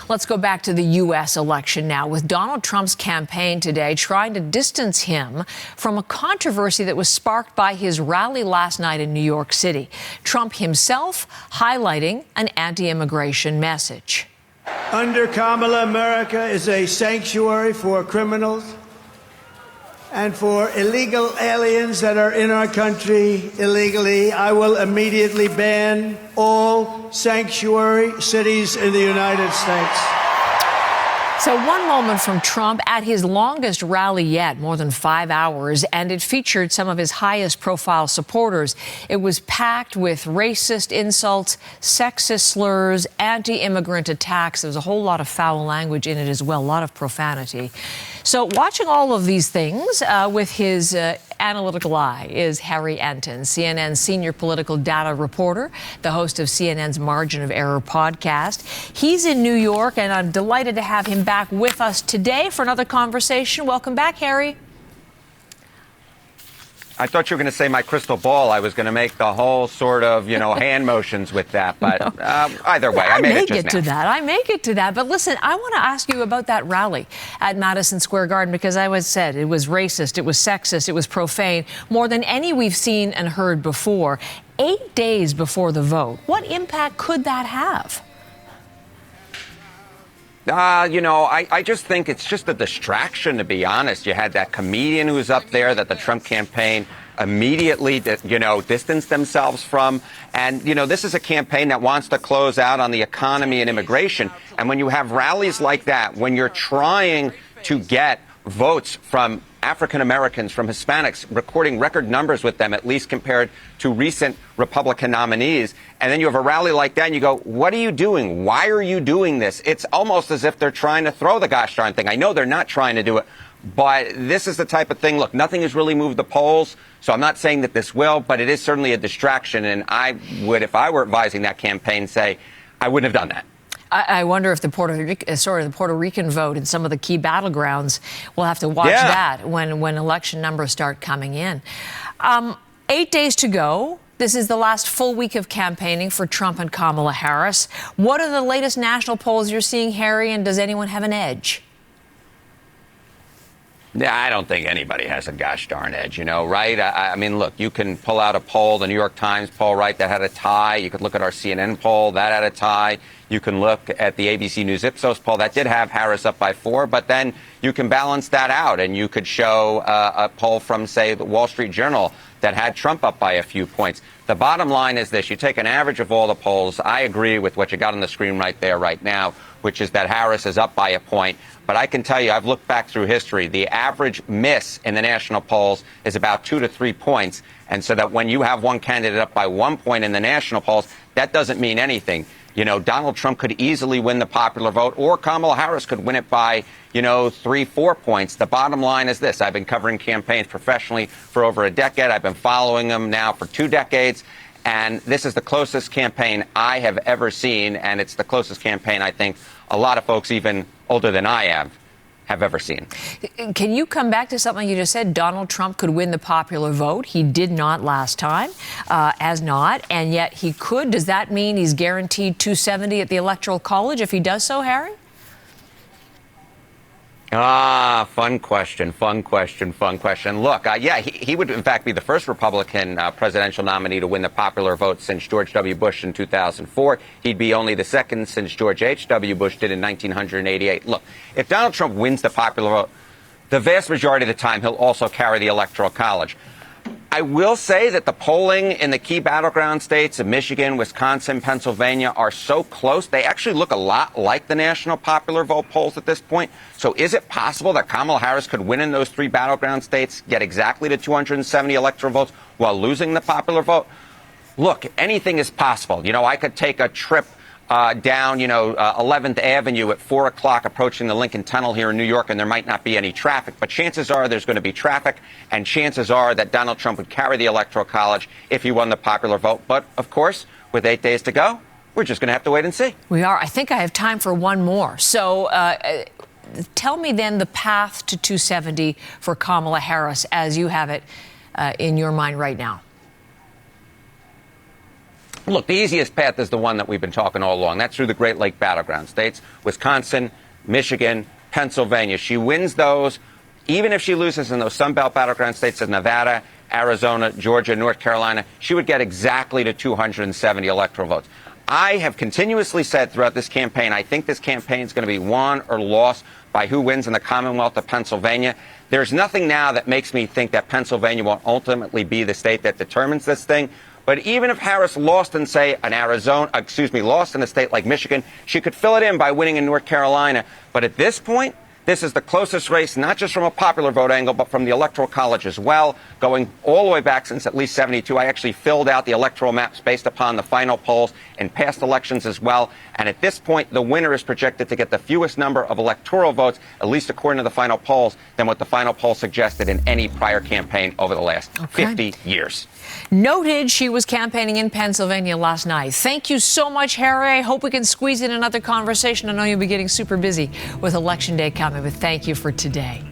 Let's go back to the U.S. election now, with Donald Trump's campaign today trying to distance him from a controversy that was sparked by his rally last night in New York City. Trump himself highlighting an anti-immigration message. Under Kamala, America is a sanctuary for criminals and for illegal aliens that are in our country illegally. I will immediately ban all sanctuary cities in the United States. So one moment from Trump at his longest rally yet, more than 5 hours, and it featured some of his highest profile supporters. It was packed with racist insults, sexist slurs, anti-immigrant attacks. There was a whole lot of foul language in it as well, a lot of profanity. So watching all of these things with his analytical eye is Harry Enten, CNN's senior political data reporter, the host of CNN's Margin of Error podcast. He's in New York, and I'm delighted to have him back with us today for another conversation. Welcome back, Harry. I thought you were going to say my crystal ball. I was going to make the whole sort of, hand motions with that. But either way, I made it just now. I may get to that. But listen, I want to ask you about that rally at Madison Square Garden, because I said it was racist, it was sexist, it was profane, more than any we've seen and heard before. 8 days before the vote, what impact could that have? I just think it's just a distraction, to be honest. You had that comedian who was up there that the Trump campaign immediately, distanced themselves from. And, this is a campaign that wants to close out on the economy and immigration. And when you have rallies like that, when you're trying to get votes from African Americans, from Hispanics, recording record numbers with them, at least compared to recent Republican nominees. And then you have a rally like that and you go, what are you doing? Why are you doing this? It's almost as if they're trying to throw the gosh darn thing. I know they're not trying to do it, but this is the type of thing. Look, nothing has really moved the polls, so I'm not saying that this will, but it is certainly a distraction. And I would, if I were advising that campaign, say I wouldn't have done that. I wonder if the Puerto Rican vote in some of the key battlegrounds, we'll have to watch that when election numbers start coming in. 8 days to go. This is the last full week of campaigning for Trump and Kamala Harris. What are the latest national polls you're seeing, Harry, and does anyone have an edge? Yeah, I don't think anybody has a gosh darn edge, right? I mean, look, you can pull out a poll, the New York Times poll, right, that had a tie. You could look at our CNN poll, that had a tie. You can look at the ABC News Ipsos poll, that did have Harris up by 4, but then you can balance that out, and you could show a poll from, say, the Wall Street Journal that had Trump up by a few points. The bottom line is this. You take an average of all the polls. I agree with what you got on the screen right there right now, which is that Harris is up by a point. But I can tell you, I've looked back through history. The average miss in the national polls is about 2 to 3 points. And so that when you have one candidate up by 1 point in the national polls, that doesn't mean anything. Donald Trump could easily win the popular vote, or Kamala Harris could win it by, 3, 4 points. The bottom line is this. I've been covering campaigns professionally for over a decade. I've been following them now for 2 decades. And this is the closest campaign I have ever seen. And it's the closest campaign I think a lot of folks, even older than I have ever seen. Can you come back to something you just said? Donald Trump could win the popular vote. He did not last time, and yet he could. Does that mean he's guaranteed 270 at the Electoral College if he does so, Harry? Fun question. Look, he would, in fact, be the first Republican presidential nominee to win the popular vote since George W. Bush in 2004. He'd be only the second since George H.W. Bush did in 1988. Look, if Donald Trump wins the popular vote, the vast majority of the time he'll also carry the Electoral College. I will say that the polling in the key battleground states of Michigan, Wisconsin, Pennsylvania are so close. They actually look a lot like the national popular vote polls at this point. So is it possible that Kamala Harris could win in those 3 battleground states, get exactly to 270 electoral votes while losing the popular vote? Look, anything is possible. I could take a trip down, 11th Avenue at 4 o'clock approaching the Lincoln Tunnel here in New York, and there might not be any traffic. But chances are there's going to be traffic, and chances are that Donald Trump would carry the Electoral College if he won the popular vote. But, of course, with 8 days to go, we're just going to have to wait and see. We are. I think I have time for one more. So tell me then the path to 270 for Kamala Harris as you have it in your mind right now. Look, the easiest path is the one that we've been talking all along. That's through the Great Lake battleground states, Wisconsin, Michigan, Pennsylvania. She wins those. Even if she loses in those Sun Belt battleground states of Nevada, Arizona, Georgia, North Carolina, she would get exactly to 270 electoral votes. I have continuously said throughout this campaign, I think this campaign is going to be won or lost by who wins in the Commonwealth of Pennsylvania. There's nothing now that makes me think that Pennsylvania will ultimately be the state that determines this thing. But even if Harris lost in, say, lost in a state like Michigan, she could fill it in by winning in North Carolina. But at this point, this is the closest race, not just from a popular vote angle, but from the Electoral College as well, going all the way back since at least 72. I actually filled out the electoral maps based upon the final polls in past elections as well. And at this point, the winner is projected to get the fewest number of electoral votes, at least according to the final polls, than what the final poll suggested in any prior campaign over the last 50 years. Noted she was campaigning in Pennsylvania last night. Thank you so much, Harry. I hope we can squeeze in another conversation. I know you'll be getting super busy with Election Day coming, but thank you for today.